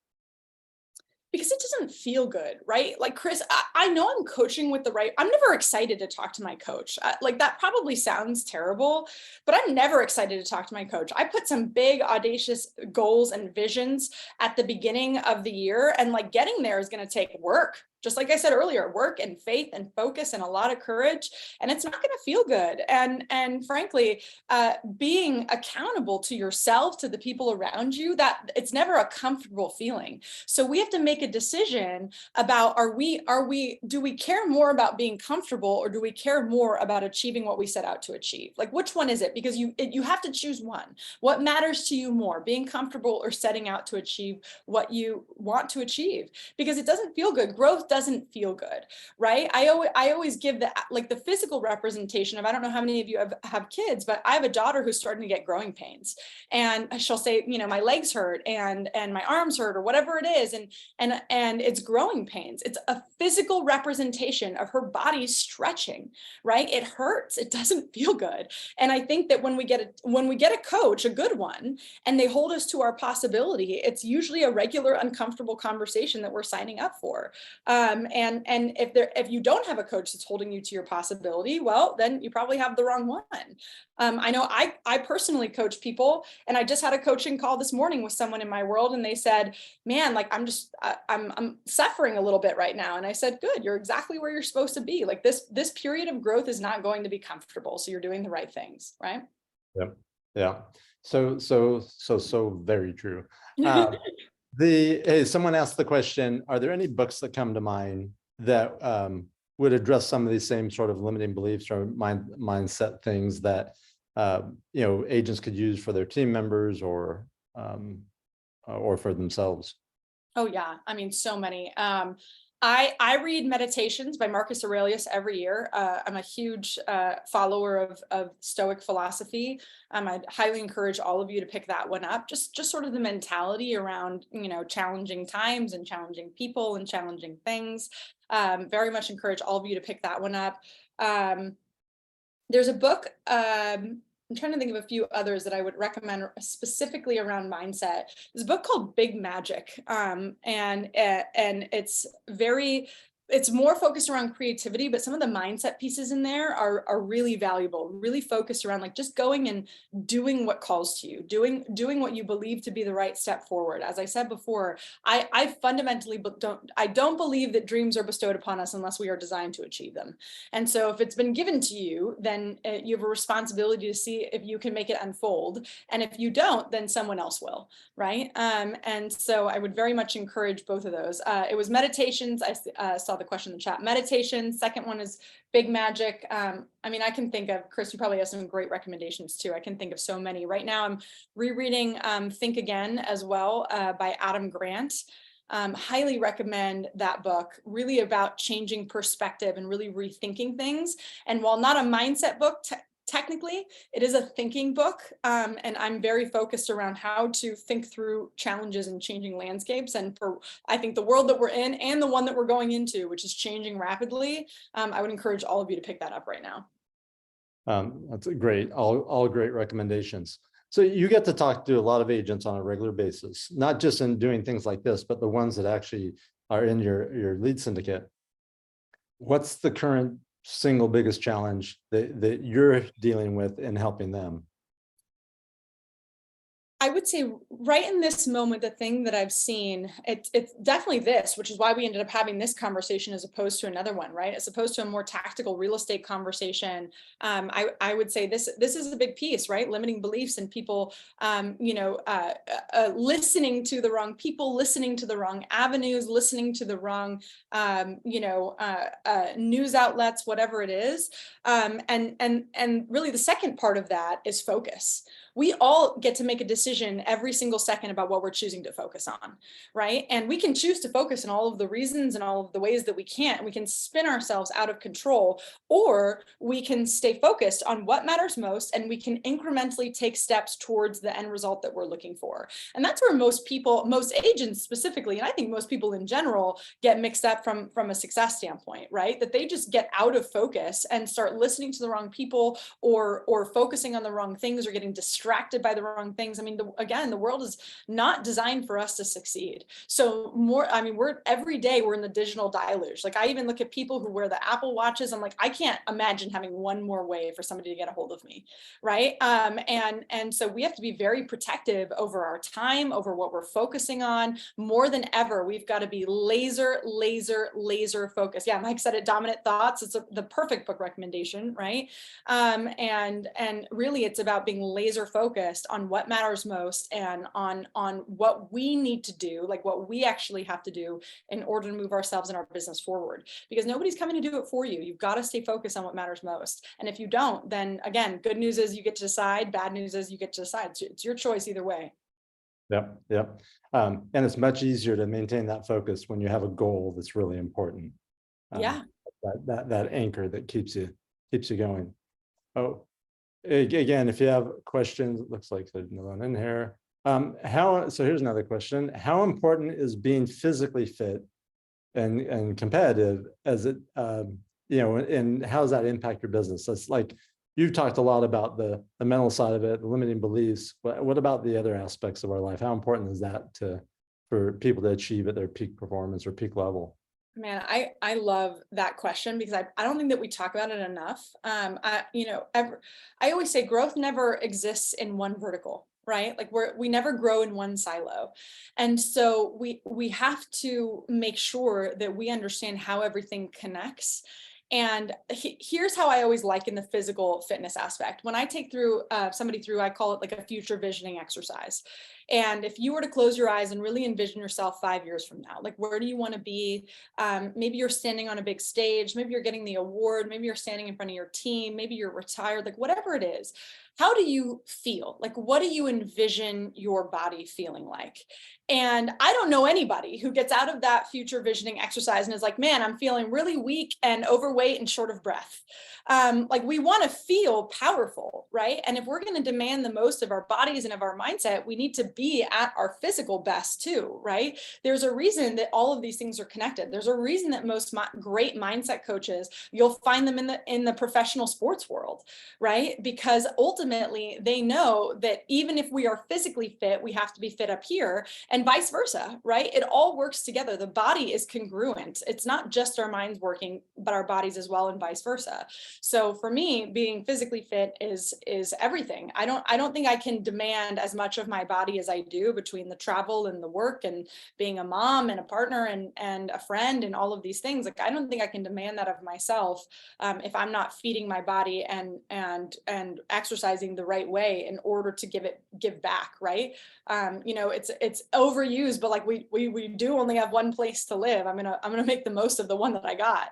Because it doesn't feel good, right? Like, Chris, I know I'm coaching with the right, I'm never excited to talk to my coach. Like, that probably sounds terrible, but I'm never excited to talk to my coach. I put some big audacious goals and visions at the beginning of the year, and like getting there is going to take work. Just like I said earlier, work and faith and focus and a lot of courage, and it's not going to feel good. And frankly, being accountable to yourself, to the people around you, that it's never a comfortable feeling. So we have to make a decision about, do we care more about being comfortable, or do we care more about achieving what we set out to achieve? Like, which one is it? Because you have to choose one. What matters to you more, being comfortable or setting out to achieve what you want to achieve? Because it doesn't feel good. Growth doesn't feel good, right? I always give the physical representation of, I don't know how many of you have kids, but I have a daughter who's starting to get growing pains, and she'll say, my legs hurt and my arms hurt, or whatever it is, and it's growing pains. It's a physical representation of her body stretching, right? It hurts. It doesn't feel good. And I think that when we get a coach, a good one, and they hold us to our possibility, it's usually a regular uncomfortable conversation that we're signing up for. And if you don't have a coach that's holding you to your possibility, well, then you probably have the wrong one. I know I personally coach people, and I just had a coaching call this morning with someone in my world, and they said, man, like, I'm suffering a little bit right now. And I said, good, you're exactly where you're supposed to be. Like, this period of growth is not going to be comfortable. So you're doing the right things, right? Yep. Yeah. So very true. Someone asked the question, are there any books that come to mind that would address some of these same sort of limiting beliefs or mindset things that agents could use for their team members or for themselves? Oh yeah, I mean, so many. I read Meditations by Marcus Aurelius every year. I'm a huge follower of Stoic philosophy. I'd highly encourage all of you to pick that one up. Just sort of the mentality around, challenging times and challenging people and challenging things. Very much encourage all of you to pick that one up. There's a book, I'm trying to think of a few others that I would recommend specifically around mindset. There's a book called Big Magic, and it's very it's more focused around creativity, but some of the mindset pieces in there are really valuable, really focused around like just going and doing what calls to you, doing what you believe to be the right step forward. As I said before, I fundamentally don't believe that dreams are bestowed upon us unless we are designed to achieve them. And so if it's been given to you, then you have a responsibility to see if you can make it unfold. And if you don't, then someone else will, right? And so I would very much encourage both of those. It was meditations. I saw the question in the chat. Meditation. Second one is Big Magic. I mean, I can think of, Chris, you probably have some great recommendations too. I can think of so many. Right now I'm rereading Think Again as well by Adam Grant. Highly recommend that book, really about changing perspective and really rethinking things. And while not a mindset book, technically, it is a thinking book, and I'm very focused around how to think through challenges and changing landscapes. And for, I think, the world that we're in and the one that we're going into, which is changing rapidly, I would encourage all of you to pick that up right now. That's great, all great recommendations. So you get to talk to a lot of agents on a regular basis, not just in doing things like this, but the ones that actually are in your lead syndicate. What's the current single biggest challenge that you're dealing with in helping them? I would say right in this moment, the thing that I've seen, it's definitely this, which is why we ended up having this conversation as opposed to another one, right? As opposed to a more tactical real estate conversation. I would say this is a big piece, right? Limiting beliefs and people, listening to the wrong people, listening to the wrong avenues, listening to the wrong, news outlets, whatever it is. And really the second part of that is focus. We all get to make a decision every single second about what we're choosing to focus on, right? And we can choose to focus on all of the reasons and all of the ways that we can't. We can spin ourselves out of control, or we can stay focused on what matters most, and we can incrementally take steps towards the end result that we're looking for. And that's where most people, most agents specifically, and I think most people in general, get mixed up from a success standpoint, right? That they just get out of focus and start listening to the wrong people, or focusing on the wrong things, or getting distracted by the wrong things. I mean, again, the world is not designed for us to succeed. So every day we're in the digital deluge. Like, I even look at people who wear the Apple Watches. I'm like, I can't imagine having one more way for somebody to get a hold of me, right? And so we have to be very protective over our time, over what we're focusing on. More than ever, we've got to be laser focused. Yeah, Mike said it, Dominant Thoughts. It's the perfect book recommendation, right? And really it's about being laser focused on what matters most, and on what we need to do, like what we actually have to do in order to move ourselves and our business forward, because nobody's coming to do it for you. You've got to stay focused on what matters most. And if you don't, then again, good news is you get to decide, bad news is you get to decide. It's your choice either way. Yep. And it's much easier to maintain that focus when you have a goal that's really important. Yeah. That anchor that keeps you going. Oh, again, if you have questions, it looks like there's no one in here. So here's another question. How important is being physically fit and competitive as it, and how does that impact your business? That's like, you've talked a lot about the mental side of it, the limiting beliefs, but what about the other aspects of our life? How important is that for people to achieve at their peak performance or peak level? Man, I love that question, because I don't think that we talk about it enough. I always say growth never exists in one vertical, right? Like we never grow in one silo. And so we have to make sure that we understand how everything connects. And here's how I always liken the physical fitness aspect. When I take somebody through, I call it like a future visioning exercise. And if you were to close your eyes and really envision yourself 5 years from now, like, where do you want to be? Maybe you're standing on a big stage, maybe you're getting the award, maybe you're standing in front of your team, maybe you're retired, like whatever it is. How do you feel? Like, what do you envision your body feeling like? And I don't know anybody who gets out of that future visioning exercise and is like, man, I'm feeling really weak and overweight and short of breath. Like, we want to feel powerful, right? And if we're going to demand the most of our bodies and of our mindset, we need to be at our physical best too, right? There's a reason that all of these things are connected. There's a reason that most great mindset coaches, you'll find them in the professional sports world, right? Because ultimately they know that even if we are physically fit, we have to be fit up here, and vice versa, right? It all works together. The body is congruent. It's not just our minds working, but our bodies as well, and vice versa. So for me, being physically fit is everything. I don't think I can demand as much of my body as I do between the travel and the work and being a mom and a partner and a friend and all of these things. Like, I don't think I can demand that of myself if I'm not feeding my body and exercising the right way in order to give back, right? You know, it's overused, but like we do only have one place to live. I'm gonna make the most of the one that I got.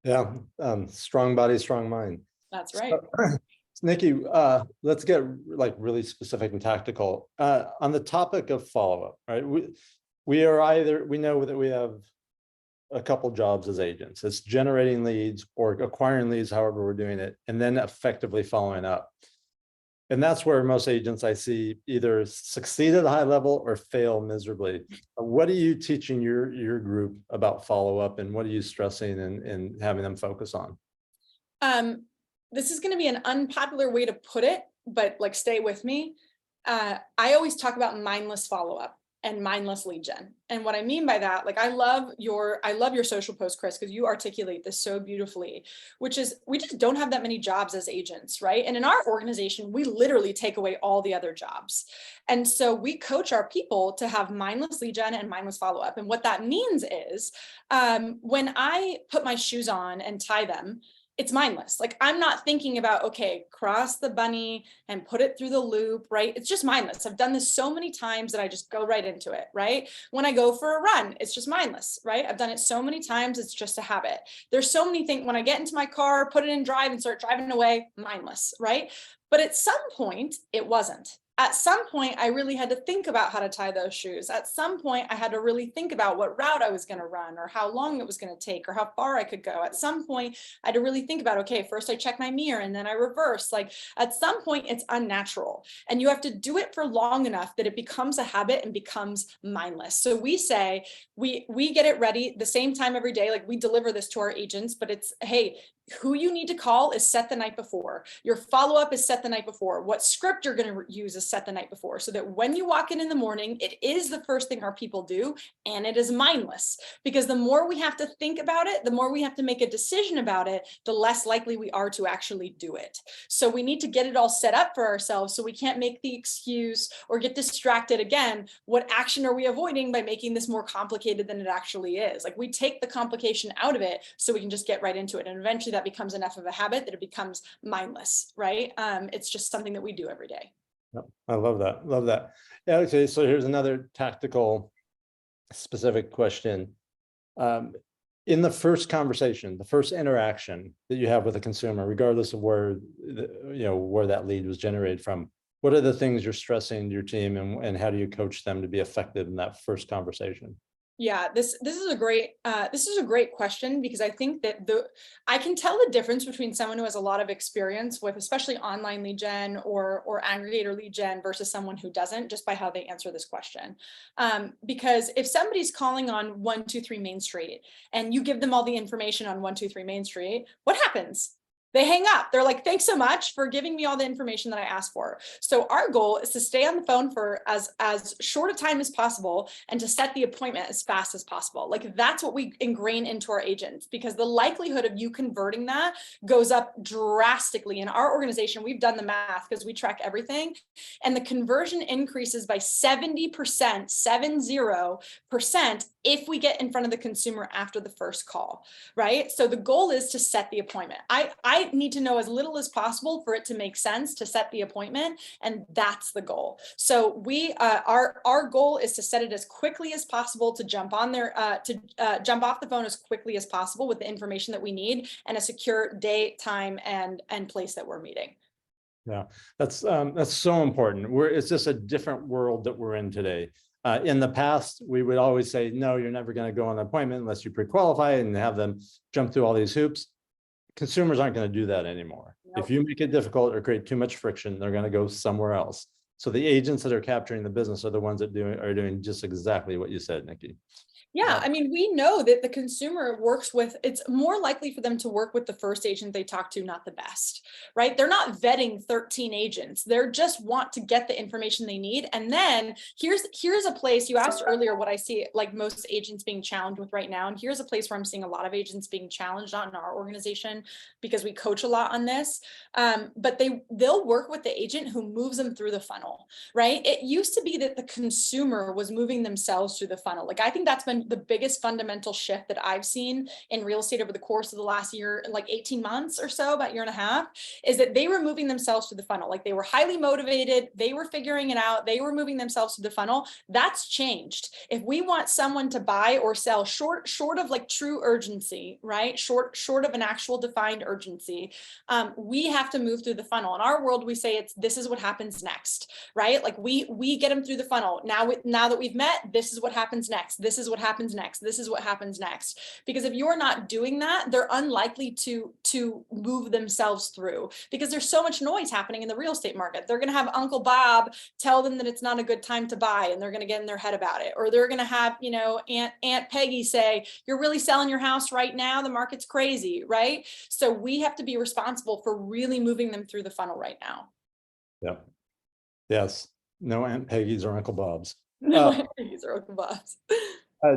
Yeah, strong body, strong mind. That's right. Nikki, let's get like really specific and tactical. On the topic of follow-up, right? We know that we have a couple jobs as agents. It's generating leads or acquiring leads, however we're doing it, and then effectively following up. And that's where most agents I see either succeed at a high level or fail miserably. What are you teaching your group about follow-up, and what are you stressing and having them focus on? This is going to be an unpopular way to put it, but like, stay with me. I always talk about mindless follow-up and mindless lead gen. And what I mean by that, like, I love your social post, Chris, because you articulate this so beautifully, which is, we just don't have that many jobs as agents, right? And in our organization, we literally take away all the other jobs. And so we coach our people to have mindless lead gen and mindless follow-up. And what that means is, when I put my shoes on and tie them, it's mindless. Like, I'm not thinking about, okay, cross the bunny and put it through the loop, right? It's just mindless. I've done this so many times that I just go right into it, right? When I go for a run, it's just mindless, right? I've done it so many times, it's just a habit. There's so many things. When I get into my car, put it in drive and start driving away, mindless, right? But at some point, it wasn't. At some point, I really had to think about how to tie those shoes. At some point, I had to really think about what route I was going to run, or how long it was going to take, or how far I could go. At some point, I had to really think about, okay, first I check my mirror and then I reverse. Like, at some point, it's unnatural. And you have to do it for long enough that it becomes a habit and becomes mindless. So we say, we get it ready the same time every day. Like, we deliver this to our agents, but it's, hey, who you need to call is set the night before. Your follow-up is set the night before. What script you're going to use is set the night before, so that when you walk in the morning, it is the first thing our people do, and it is mindless. Because the more we have to think about it, the more we have to make a decision about it, the less likely we are to actually do it. So we need to get it all set up for ourselves, so we can't make the excuse or get distracted again. What action are we avoiding by making this more complicated than it actually is? Like, we take the complication out of it so we can just get right into it. And eventually that becomes enough of a habit that it becomes mindless, right? It's just something that we do every day. Yep, I love that. Love that. Yeah, okay, so here's another tactical specific question. In the first conversation, the first interaction that you have with a consumer, regardless of where that lead was generated from, what are the things you're stressing to your team, and how do you coach them to be effective in that first conversation? Yeah, this is a great question, because I think that I can tell the difference between someone who has a lot of experience with, especially online lead gen or aggregator lead gen, versus someone who doesn't, just by how they answer this question. Because if somebody's calling on 123 Main Street and you give them all the information on 123 Main Street, what happens? They hang up. They're like, thanks so much for giving me all the information that I asked for. So our goal is to stay on the phone for as short a time as possible, and to set the appointment as fast as possible. Like, that's what we ingrain into our agents, because the likelihood of you converting that goes up drastically. In our organization, we've done the math because we track everything, and the conversion increases by 70%, 70%, if we get in front of the consumer after the first call, right? So the goal is to set the appointment. I need to know as little as possible for it to make sense to set the appointment, and that's the goal. So we our goal is to set it as quickly as possible, to jump on there, jump off the phone as quickly as possible with the information that we need, and a secure date, time, and place that we're meeting. Yeah, that's so important. It's just a different world that we're in today. In the past, we would always say, no, you're never going to go on an appointment unless you pre-qualify and have them jump through all these hoops. Consumers aren't going to do that anymore. Nope. If you make it difficult or create too much friction, they're going to go somewhere else. So the agents that are capturing the business are the ones that are doing just exactly what you said, Nikki. Yeah, I mean, we know that the consumer works with, it's more likely for them to work with the first agent they talk to, not the best, right? They're not vetting 13 agents. They're just want to get the information they need. And then here's a place, you asked earlier what I see like most agents being challenged with right now. And here's a place where I'm seeing a lot of agents being challenged, not in our organization, because we coach a lot on this. But they'll work with the agent who moves them through the funnel, right? It used to be that the consumer was moving themselves through the funnel. Like, I think that's been the biggest fundamental shift that I've seen in real estate over the course of the last year, like 18 months or so, about a year and a half, is that they were moving themselves through the funnel. Like, they were highly motivated, they were figuring it out, they were moving themselves through the funnel. That's changed. If we want someone to buy or sell short of like true urgency, right? Short of an actual defined urgency, we have to move through the funnel. In our world, we say this is what happens next, right? Like we get them through the funnel. Now that we've met, this is what happens next. This is what happens next. This is what happens next. Because if you're not doing that, they're unlikely to move themselves through, because there's so much noise happening in the real estate market. They're going to have Uncle Bob tell them that it's not a good time to buy, and they're going to get in their head about it. Or they're going to have, Aunt Peggy say, you're really selling your house right now, the market's crazy, right? So we have to be responsible for really moving them through the funnel right now. Yep. Yes. No Aunt Peggy's or Uncle Bob's. No Aunt Peggy's or Uncle Bob's.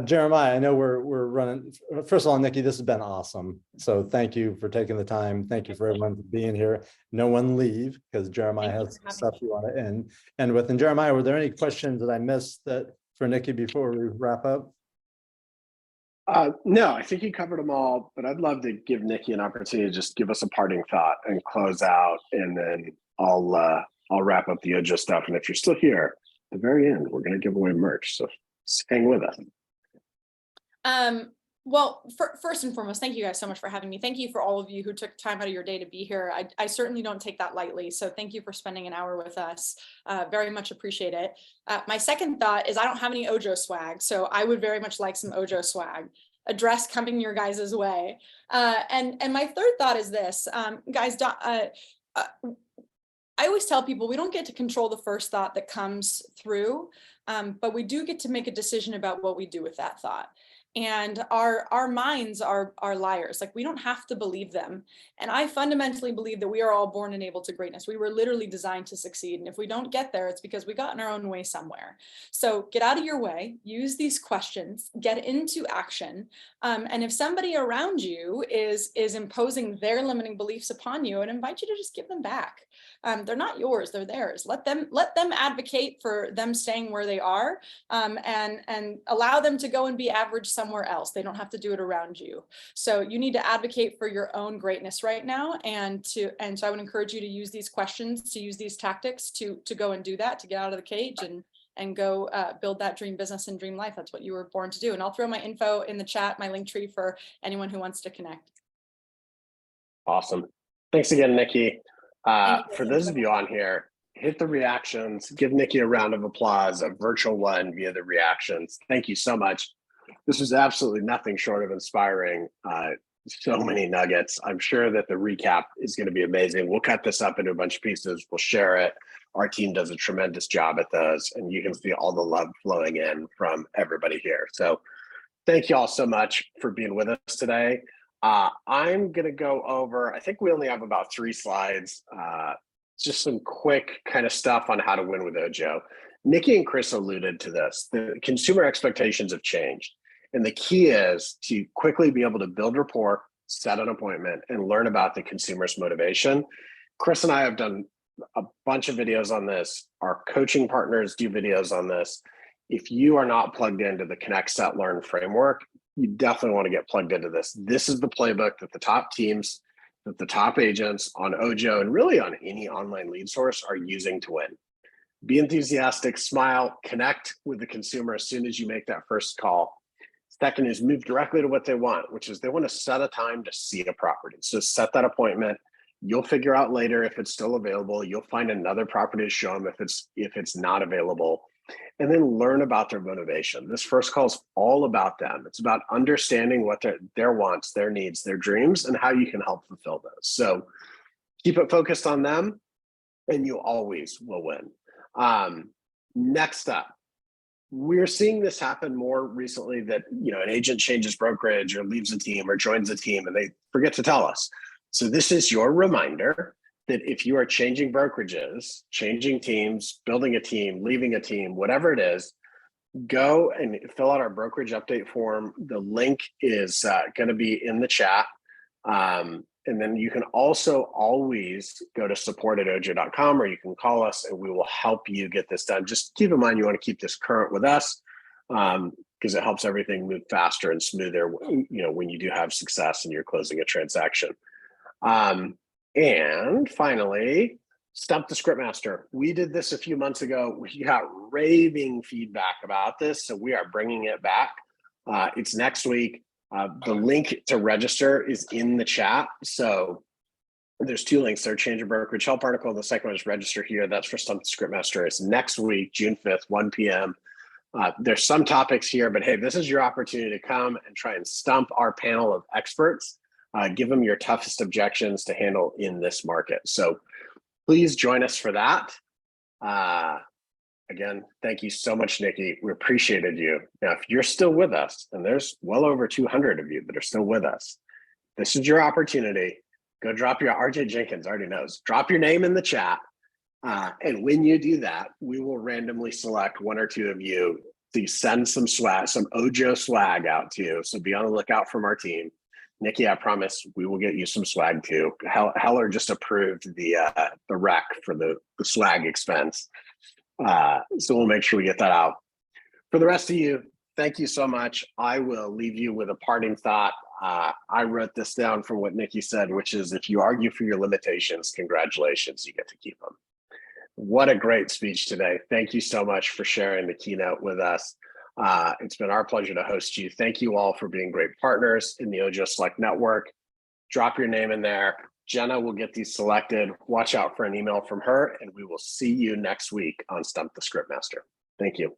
Jeremiah, I know we're running. First of all, Nikki, this has been awesome. So thank you for taking the time. Thank you for everyone for being here. No one leave, because Jeremiah has stuff you want to end with. And Jeremiah, were there any questions that I missed for Nikki before we wrap up? No, I think you covered them all, but I'd love to give Nikki an opportunity to just give us a parting thought and close out, and then I'll wrap up the Ojo stuff. And if you're still here at the very end, we're going to give away merch, so hang with us. Well, first and foremost, thank you guys so much for having me. Thank you for all of you who took time out of your day to be here. I certainly don't take that lightly. So thank you for spending an hour with us. Very much appreciate it. My second thought is I don't have any Ojo swag, so I would very much like some Ojo swag. A dress coming your guys' way. And my third thought is this, guys, I always tell people we don't get to control the first thought that comes through, but we do get to make a decision about what we do with that thought. And our minds are liars. Like, we don't have to believe them. And I fundamentally believe that we are all born and able to greatness. We were literally designed to succeed. And if we don't get there, it's because we got in our own way somewhere. So get out of your way, use these questions, get into action. And if somebody around you is imposing their limiting beliefs upon you, I'd invite you to just give them back. They're not yours, they're theirs. Let them advocate for them staying where they are, and allow them to go and be average somewhere else. They don't have to do it around you. So you need to advocate for your own greatness right now. And so I would encourage you to use these questions, to use these tactics to go and do that, to get out of the cage and go build that dream business and dream life. That's what you were born to do. And I'll throw my info in the chat, my link tree, for anyone who wants to connect. Awesome. Thanks again, Nikki. For those of you on here, hit the reactions, give Nikki a round of applause, a virtual one via the reactions. Thank you so much. This was absolutely nothing short of inspiring. So many nuggets. I'm sure that the recap is going to be amazing. We'll cut this up into a bunch of pieces. We'll share it. Our team does a tremendous job at those, and you can see all the love flowing in from everybody here. So thank you all so much for being with us today. I'm going to go over, I think we only have about 3 slides, just some quick kind of stuff on how to win with Ojo. Nikki and Chris alluded to this. The consumer expectations have changed. And the key is to quickly be able to build rapport, set an appointment, and learn about the consumer's motivation. Chris and I have done a bunch of videos on this. Our coaching partners do videos on this. If you are not plugged into the Connect, Set, Learn framework, you definitely want to get plugged into this. This is the playbook that the top teams, that the top agents on Ojo, and really on any online lead source are using to win. Be enthusiastic, smile, connect with the consumer as soon as you make that first call. Second is move directly to what they want, which is they want to set a time to see a property. So set that appointment. You'll figure out later if it's still available. You'll find another property to show them if it's not available. And then learn about their motivation. This first call is all about them. It's about understanding what their wants, their needs, their dreams, and how you can help fulfill those. So keep it focused on them, and you always will win. Next up, we're seeing this happen more recently that, an agent changes brokerage or leaves a team or joins a team and they forget to tell us. So this is your reminder that if you are changing brokerages, changing teams, building a team, leaving a team, whatever it is, go and fill out our brokerage update form. The link is going to be in the chat. And then you can also always go to support@ojo.com, or you can call us and we will help you get this done. Just keep in mind, you want to keep this current with us because it helps everything move faster and smoother, when you do have success and you're closing a transaction. And finally, Stump the Scriptmaster. We did this a few months ago. We got raving feedback about this, so we are bringing it back. It's next week. The link to register is in the chat. So there's two links there: change of brokerage help article. The second one is register here. That's for Stump the Scriptmaster. It's next week, June 5th, 1 p.m. There's some topics here, but hey, this is your opportunity to come and try and stump our panel of experts. Give them your toughest objections to handle in this market. So please join us for that. Again, thank you so much, Nikki. We appreciated you. Now, if you're still with us, and there's well over 200 of you that are still with us, this is your opportunity. Go drop your, RJ Jenkins already knows, drop your name in the chat. And when you do that, we will randomly select one or two of you to send some swag, some Ojo swag out to you. So be on the lookout from our team. Nikki, I promise we will get you some swag too. Heller just approved the rec for the swag expense. So we'll make sure we get that out. For the rest of you, thank you so much. I will leave you with a parting thought. I wrote this down from what Nikki said, which is, if you argue for your limitations, congratulations, you get to keep them. What a great speech today. Thank you so much for sharing the keynote with us. It's been our pleasure to host you. Thank you all for being great partners in the Ojo Select Network. Drop your name in there. Jenna will get these selected. Watch out for an email from her, and we will see you next week on Stump the Scriptmaster. Thank you.